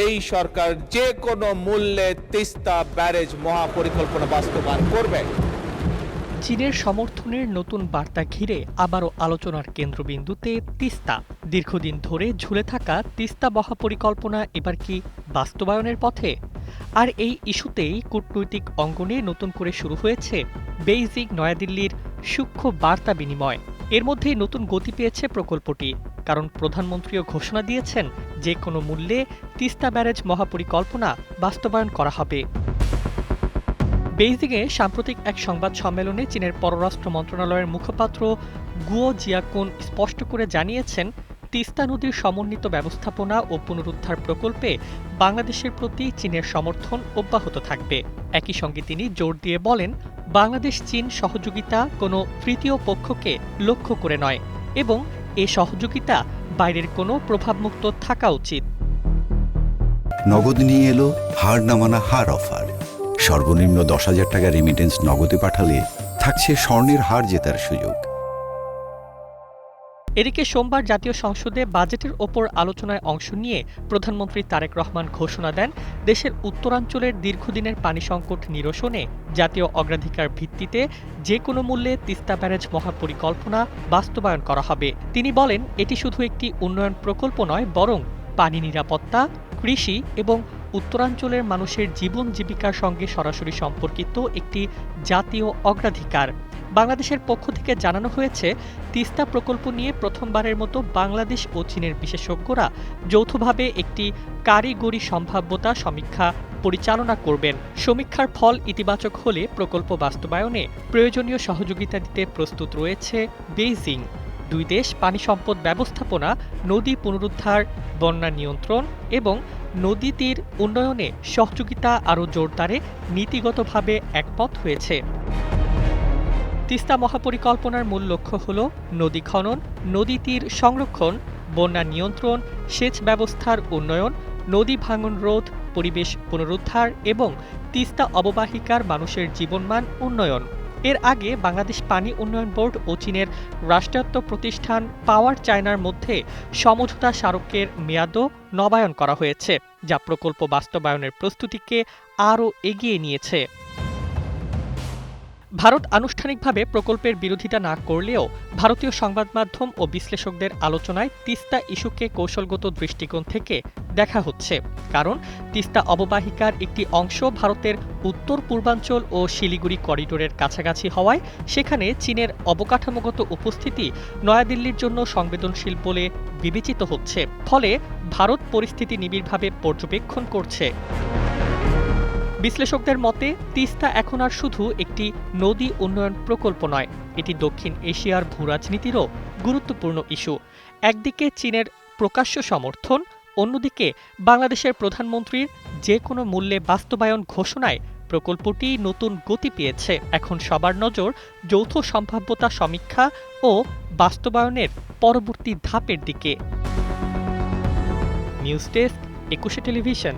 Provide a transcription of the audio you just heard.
এই সরকার যে কোনো মূল্যে তিস্তা ব্যারেজ মহাপরিকল্পনা বাস্তবায়ন করবে। চীনের সমর্থনের নতুন বার্তা ঘিরে আবারও আলোচনার কেন্দ্রবিন্দুতে তিস্তা। দীর্ঘদিন ধরে ঝুলে থাকা তিস্তা মহাপরিকল্পনা এবার কি বাস্তবায়নের পথে? আর এই ইস্যুতেই কূটনৈতিক অঙ্গনে নতুন করে শুরু হয়েছে বেইজিং নয়াদিল্লির সূক্ষ্ম বার্তা বিনিময়। এর মধ্যেই নতুন গতি পেয়েছে প্রকল্পটি, কারণ প্রধানমন্ত্রীও ঘোষণা দিয়েছেন যে কোনো মূল্যে তিস্তা ব্যারেজ মহাপরিকল্পনা বাস্তবায়ন করা হবে। বেইজিংয়ে সাম্প্রতিক এক সংবাদ সম্মেলনে চীনের পররাষ্ট্র মন্ত্রণালয়ের মুখপাত্র গুয়ো জিয়াকুন স্পষ্ট করে জানিয়েছেন, তিস্তা নদীর সমন্বিত ব্যবস্থাপনা ও পুনরুদ্ধার প্রকল্পে বাংলাদেশের প্রতি চীনের সমর্থন অব্যাহত থাকবে। একই সঙ্গে তিনি জোর দিয়ে বলেন, বাংলাদেশ চীন সহযোগিতা কোনো তৃতীয় পক্ষকে লক্ষ্য করে নয় এবং এ সহযোগিতা বাইরের কোনো প্রভাবমুক্ত থাকা উচিত। নগদ নিয়ে এলো হার না মানা হার অফার। সর্বনিম্ন 10,000 টাকা রেমিটেন্স নগদে পাঠালে থাকছে স্বর্ণের হার জেতার সুযোগ। এদিকে সোমবার জাতীয় সংসদে বাজেটের ওপর আলোচনায় অংশ নিয়ে প্রধানমন্ত্রী তারেক রহমান ঘোষণা দেন, দেশের উত্তরাঞ্চলের দীর্ঘদিনের পানি সংকট নিরসনে জাতীয় অগ্রাধিকার ভিত্তিতে যে কোনো মূল্যে তিস্তা ব্যারেজ মহাপরিকল্পনা বাস্তবায়ন করা হবে। তিনি বলেন, এটি শুধু একটি উন্নয়ন প্রকল্প নয়, বরং পানি নিরাপত্তা, কৃষি এবং উত্তরাঞ্চলের মানুষের জীবন জীবিকার সঙ্গে সরাসরি সম্পর্কিত একটি জাতীয় অগ্রাধিকার। বাংলাদেশের পক্ষ থেকে জানানো হয়েছে, তিস্তা প্রকল্প নিয়ে প্রথমবারের মতো বাংলাদেশ ও চীনের বিশেষজ্ঞরা যৌথভাবে একটি কারিগরি সম্ভাব্যতা সমীক্ষা পরিচালনা করবেন। সমীক্ষার ফল ইতিবাচক হলে প্রকল্প বাস্তবায়নে প্রয়োজনীয় সহযোগিতা দিতে প্রস্তুত রয়েছে বেইজিং। দুই দেশ পানি সম্পদ ব্যবস্থাপনা, নদী পুনরুদ্ধার, বন্যা নিয়ন্ত্রণ এবং নদী তীর উন্নয়নে সহযোগিতা আরও জোরদারে নীতিগতভাবে একমত হয়েছে। তিস্তা মহাপরিকল্পনার মূল লক্ষ্য হল নদী খনন, নদী তীর সংরক্ষণ, বন্যা নিয়ন্ত্রণ, সেচ ব্যবস্থার উন্নয়ন, নদী ভাঙন রোধ, পরিবেশ পুনরুদ্ধার এবং তিস্তা অববাহিকার মানুষের জীবনমান উন্নয়ন। এর আগে বাংলাদেশ পানি উন্নয়ন বোর্ড ও চীনের রাষ্ট্রায়ত্ত প্রতিষ্ঠান পাওয়ার চায়নার মধ্যে সমঝোতা স্মারকের মেয়াদও নবায়ন করা হয়েছে, যা প্রকল্প বাস্তবায়নের প্রস্তুতিকে আরও এগিয়ে নিয়েছে। ভারত আনুষ্ঠানিকভাবে প্রকল্পের বিরোধিতা না করলেও ভারতীয় সংবাদ মাধ্যম ও বিশ্লেষকদের আলোচনায় তিস্তা ইস্যুকে কৌশলগত দৃষ্টিকোণ থেকে দেখা হচ্ছে, কারণ তিস্তা অববাহিকার একটি অংশ ভারতের উত্তর পূর্বাঞ্চল ও শিলিগুড়ি করিডোরের কাছাকাছি হওয়ায় সেখানে চীনের অবকাঠামোগত উপস্থিতি নয়াদিল্লির জন্য সংবেদনশীল বলে বিবেচিত হচ্ছে। ফলে ভারত পরিস্থিতি নিবিড়ভাবে পর্যবেক্ষণ করছে। বিশ্লেষকদের মতে, তিস্তা এখন আর শুধু একটি নদী উন্নয়ন প্রকল্প নয়, এটি দক্ষিণ এশিয়ার ভূরাজনীতিরও গুরুত্বপূর্ণ ইস্যু। একদিকে চীনের প্রকাশ্য সমর্থন, অন্যদিকে বাংলাদেশের প্রধানমন্ত্রীর যে কোনো মূল্যে বাস্তবায়ন ঘোষণায় প্রকল্পটি নতুন গতি পেয়েছে। এখন সবার নজর যৌথ সম্ভাব্যতা সমীক্ষা ও বাস্তবায়নের পরবর্তী ধাপের দিকে। News desk, 21 television.